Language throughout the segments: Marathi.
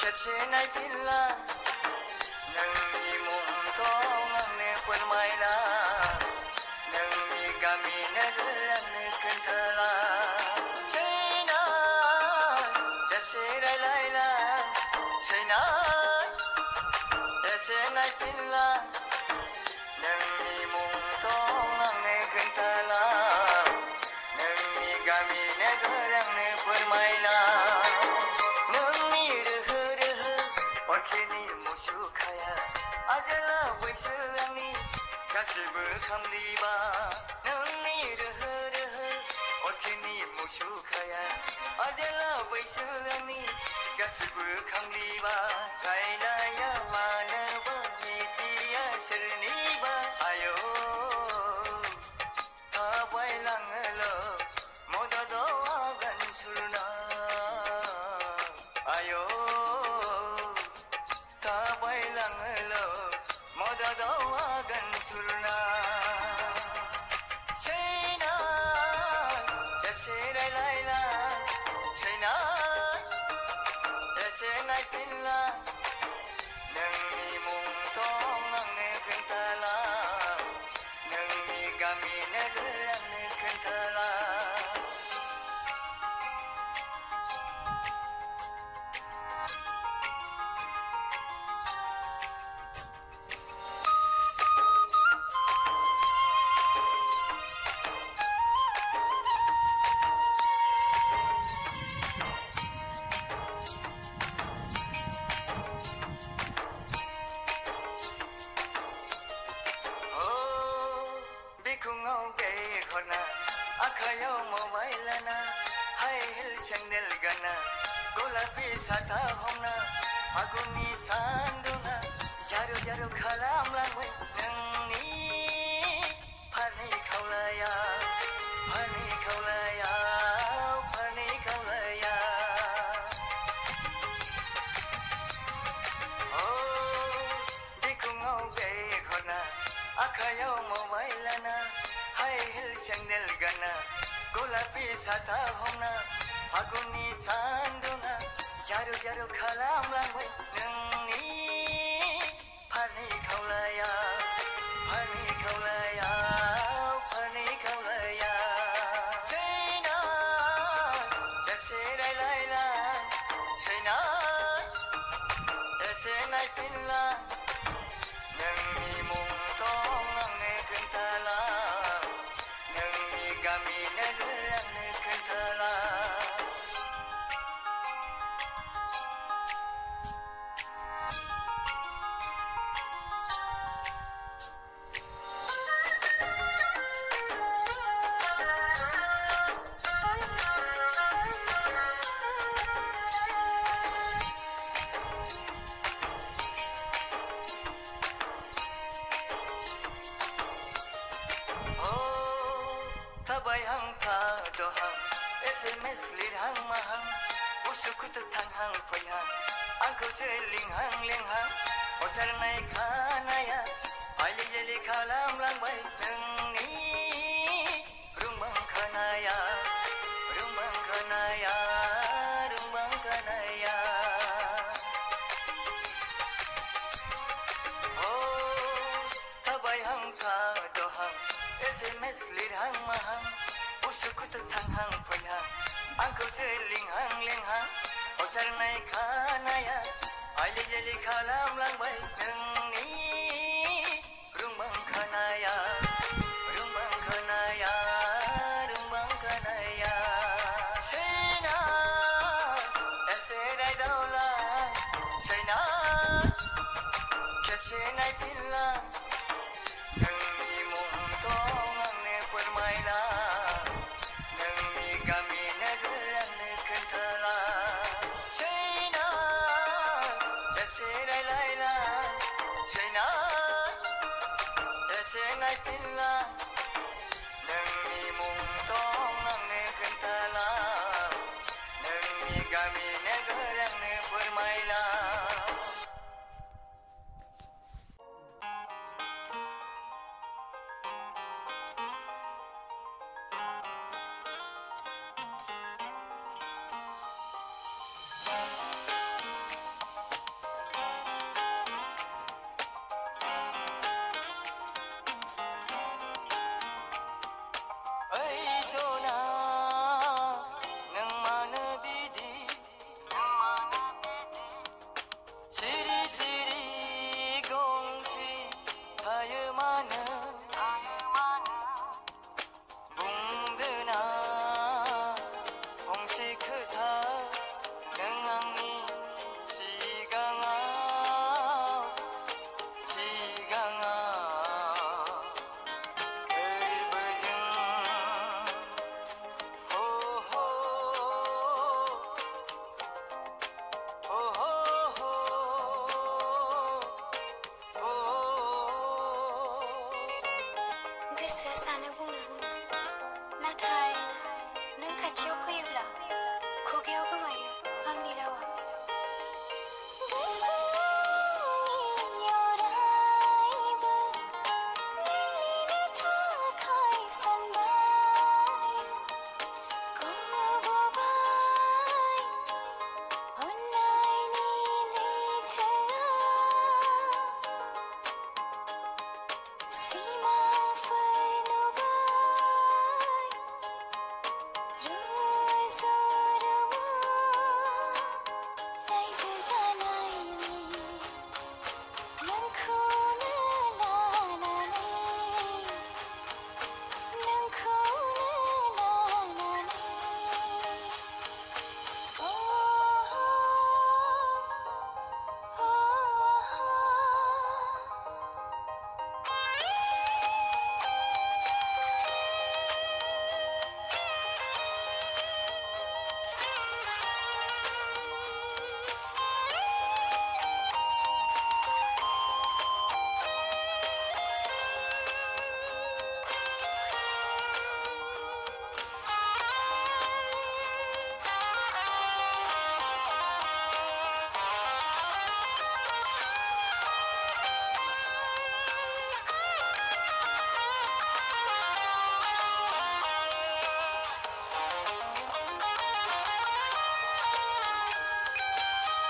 खेबसे नायफिनला नोंनि मुंखौ आंनो फोरमायला नोंनि गामि नोगोर आंनो खोन्थाला सैनाय खेबसे रायलायला सैनाय एसे नायफिनला नोंनि मुंखौ आंनो खोन्थाला नोंनि गामि नोगोर आंनो फोरमायला नोंनि रोहो रोहो अखेनि मुसुखाया आजोला बैसो आंनि गासिबो खामलिबा नोंनि रोहो रोहो अखेनि मुसुखाया आजोला बैसो आंनि गासिबो खामलिबा रायलाया मानोबा मिथिया सोरनिबा आयौ थाबायलाङोल' मददाव आगान सुरना आयौ थाबायलाङोल' मददाव आगान सुरना सैनाय खेबसे रायलायला सैनाय एसे नायफिनला नोंनि मुंखौ आंनो खोन्थाला नोंनि गामि नोगोर आंनो खोन्थाला बिखुङाव बेग हरना आखायाव मबाइल लाना हाइ हिल सेन्देल गाना गलापि साथा हमना फागुननि सान्दुङा जारु जारु खालामलांबाय नोंनि फारनै खावलाया फारनै खावलाया फारनै खावलाया बिखुङाव बेग हरना आखायाव मबाइल लाना हाइ हिल सेन्देल गाना गलापि साथा हमना फागुननि सान्दुङा जारु जारु खालामलांबाय नोंनि फारनै खावलाया फारनै खावलाया फारनै खावलाया सैनाय खेबसे रायलायला सैनाय एसे नायफिनला नोंनि मुंखौ आंनो खोन्थाला नोंनि गामि नोगोर आंनो खोन्थाला थाबायहां थाद'हां SMS लिरहां माहां उसुखुथु थांहां फैहां आंखौसो लिंहां लिंहां हरसारनाय खानाया आइलि जेलि खालामलांबाय नोंनि रुंबां खानाया रुंबां खानाया रुंबां खानाया थाबायहां थाद'हां SMS लिरहां माहां उसुखुथु थांहां फैहां आंखौसो लिंहां लिंहां हरसारनाय खानाया आइलि जेलि खालामलांबाय नोंनि रुंबां खानाया रुंबां खानाया रुंबां खानाया सैनाय एसे रायदावला सैनाय खेबसे नायफिनला नोंनि मुंखौ आंनो फोरमायला नोंनि गामि नोगोर आंनो खोन्थाला सैनाय खेबसे रायलायला सैनाय एसे नायफिनला नोंनि मुंखौ आंनो खोन्थाला नोंनि गामि नोगोर आंनो फोरमायला सना नों मानो बिदि सिरि सिरि गंफ्रि थायो मानो बुंदो ना फंसे खोथा नों आंनि सिगाङाव ओरैबोजों हो हो हो हो हो गोसोआ सानो बुङो नाथाय नों खाथियाव फैयोब्ला खुगायाव गोमायो आंनि रावा गोसोनि अरायबो नोंनिनो थाखाय सानबाय गबोबाय अननायनि लैथोआ सिमांफोर नुबाय रुजुरुमु रायजो जानायनि नोंखौनो लानानै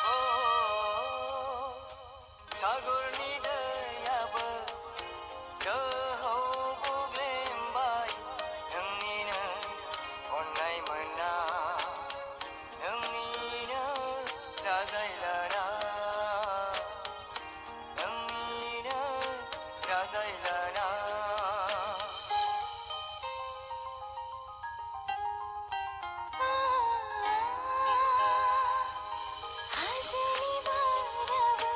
ओ सागरनि दैयाबो दोहौ बुग्लेमबाय नोंनिनो अननाय मोना नोंनिनो रादाय लाना नोंनिनो रादाय लाना हाजोनि बाराबो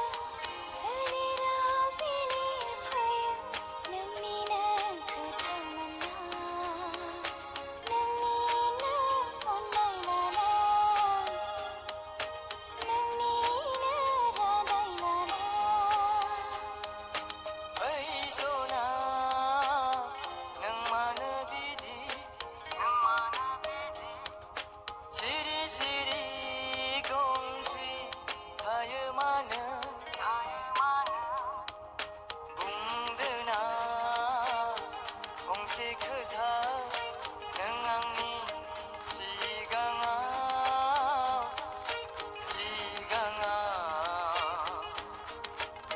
सोलेराव बिलिरफैयो नोंनिनो खोथा मोना नोंनिनो अननाय लाना नोंनिनो रादाय लाना ओइ सना नों मानो बिदि सिरि सिरि गंफ्रि थायो मानो बुंदो ना फंसे खोथा नों आंनि सिगाङाव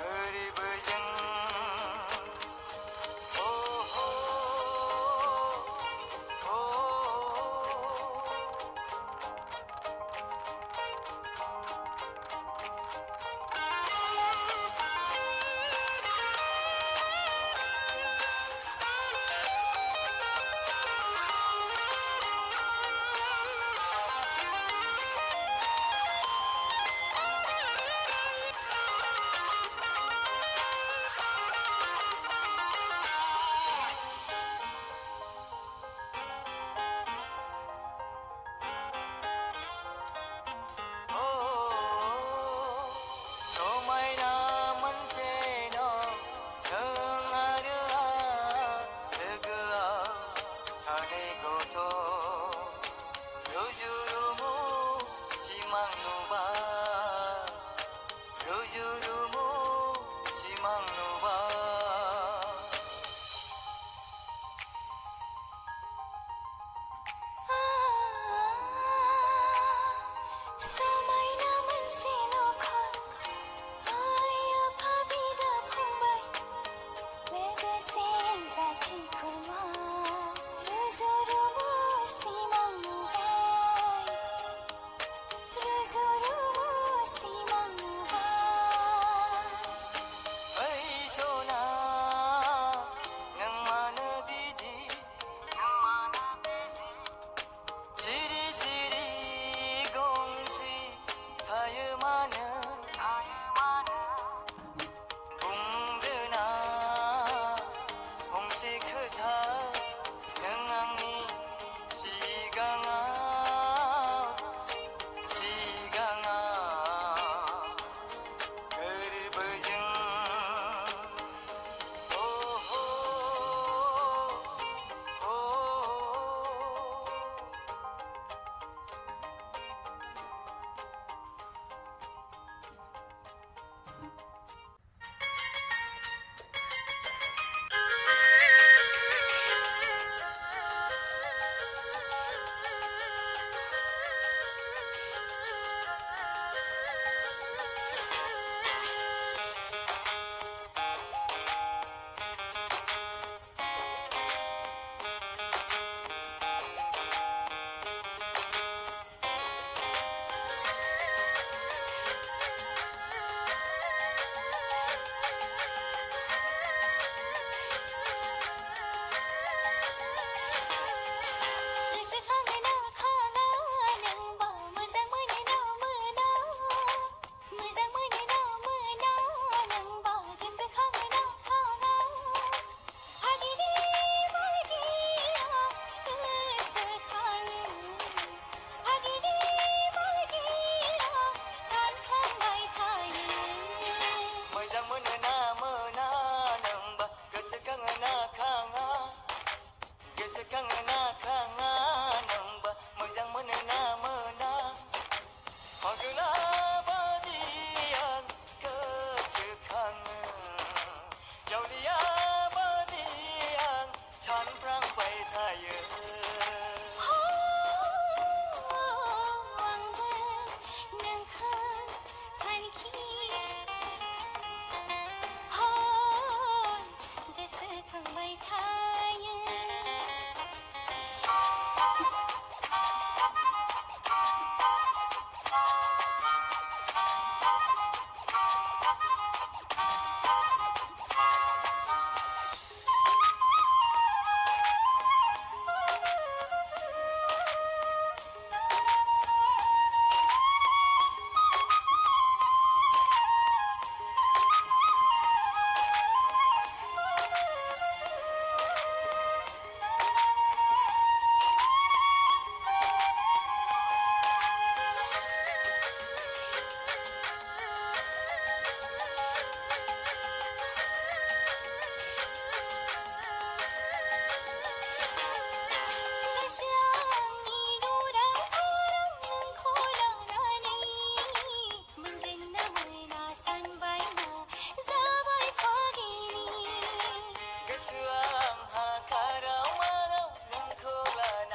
ओरैबोजों हो हो हो समायना मोनसे दं नों आरो आं लोगोआव सानै गथ' रुजुरुमु सिमां नुबाय रुजुरुमु सिमां नुबाय समायना मोनसे नखर आइ आफा बिदा फंबाय लोगोसे जाथि खुरमा रुजुरुमु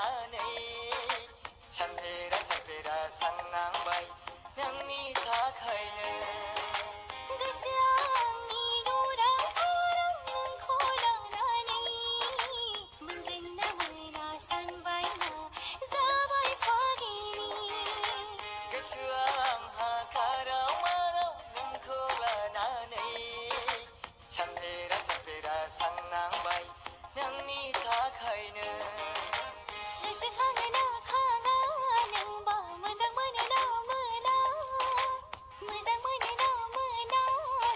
लानानै सानफेरा साननांबाय नोंनि थाखायनो गोसोआ आंनि उरां फारां नोंखौ लानानै मोनगोन ना मोना सानबाय मा जाबाय फागिरि गोसोआ आंहा खाराव माराव नोंखौ लानानै सानफेरा साननांबाय नोंनि थाखायनो गोसोखाङो ना खाङा नोंबा मोजां मोनो ना मोना मोजां मोनो ना मोना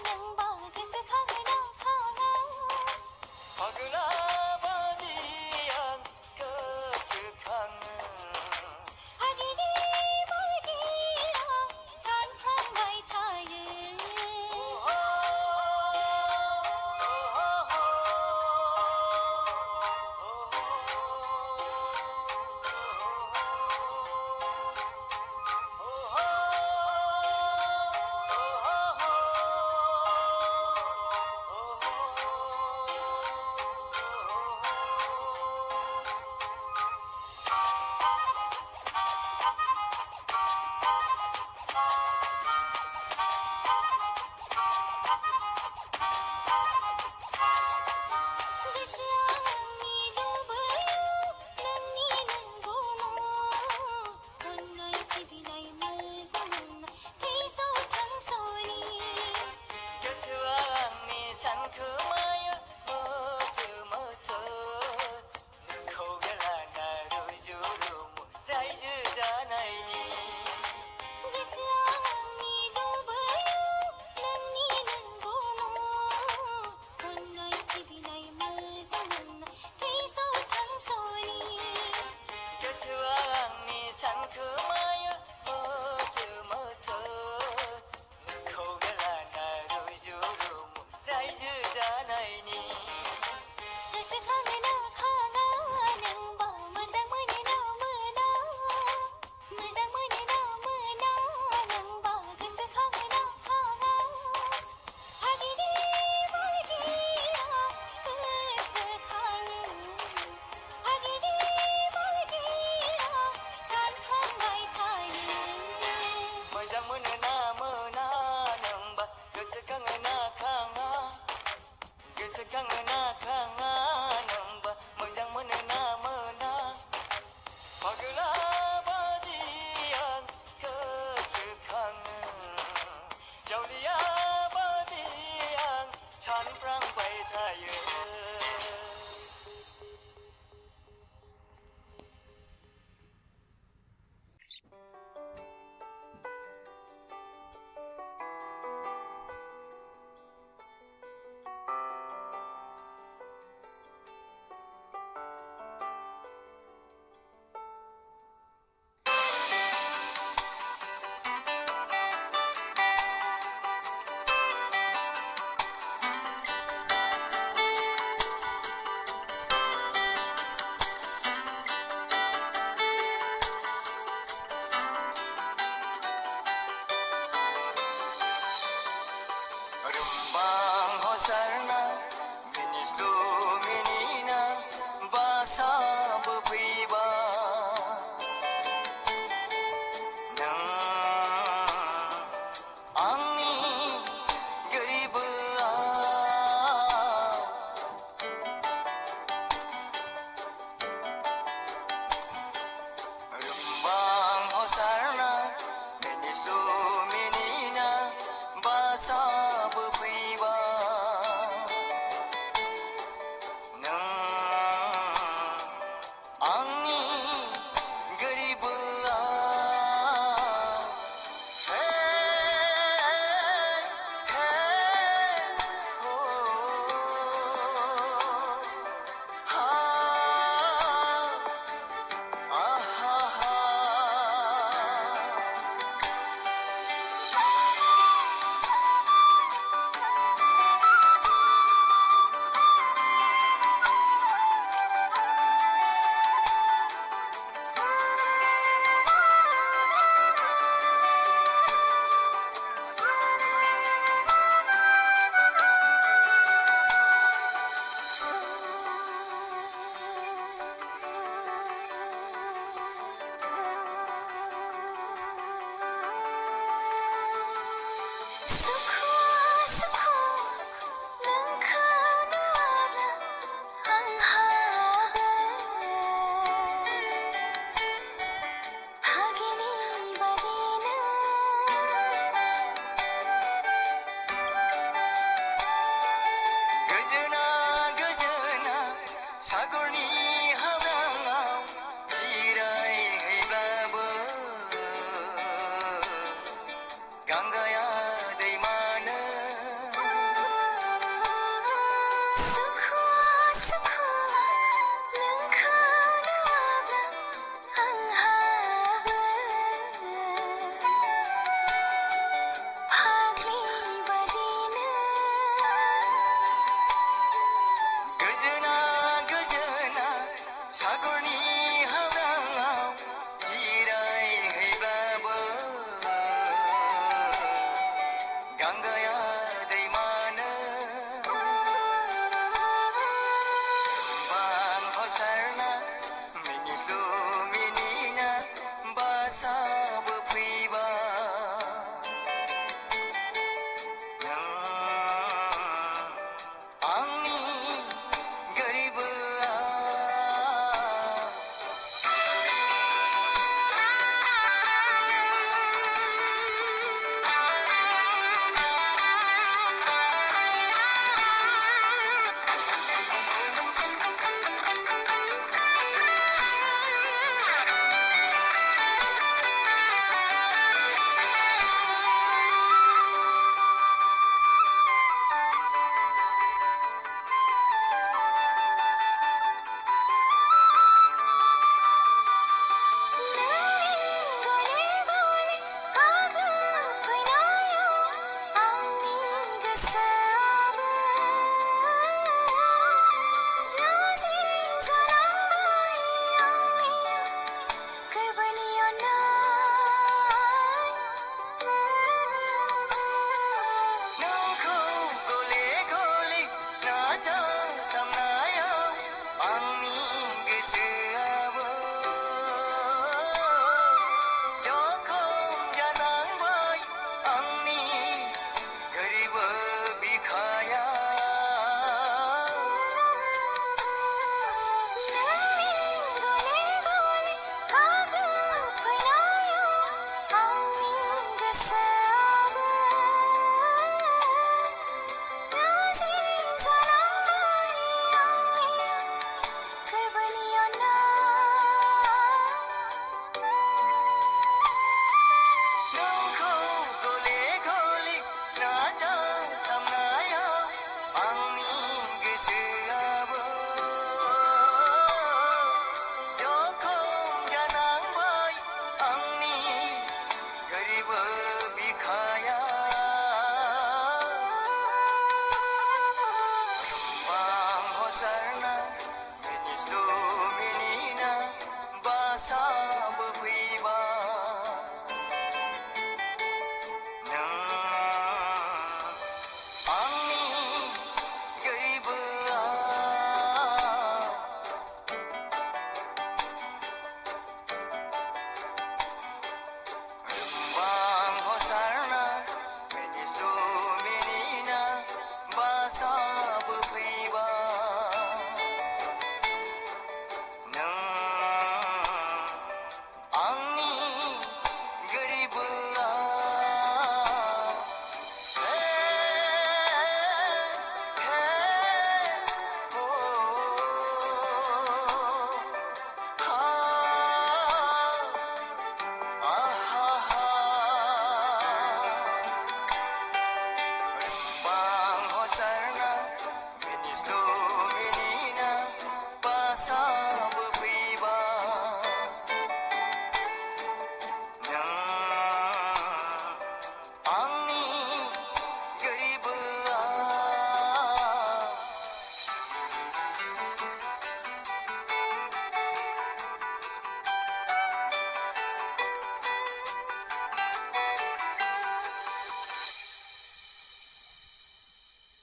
नोंबा गोसोखाङो ना खाङा फागला बादि आं गोसोखाङो फागिरि बायदि आं सानफ्लांबाय थायो गोसोआ आंनि लुबैयो नोंनि नंगौमोन अननाय सिबिनाय मोजां मोननाय थैसाव थांस'नि गोसोआ आंनि सानखोमायो मोथो मोथो नोंखौ गेलाना रुजु रुमु रायजो जानायनि गोसोआ आंनि लुबैयो नोंनि नंगौमोन अननाय सिबिनाय मोजां मोननाय थैसाव थांस'नि गोसोआ आंनि सानखोमायो मोथो मोथो नोंखौ गेलाना रुजु रुमु रायजो जानायनि गोसोखाङो ना खाङा नोंबा मोजां मोनो ना मोना मोजां मोनो ना मोना नोंबा गोसोखाङो ना खाङा फागिरि बायदि आं गोसोखाङो फागिरि बायदि आं सानफ्लांबाय थायो मोजां मोनो ना मोना नोंबा गोसोखाङो ना खाङा गोसोखाङो ना खाङा नोंबा मोजां मोनो ना मोना फागला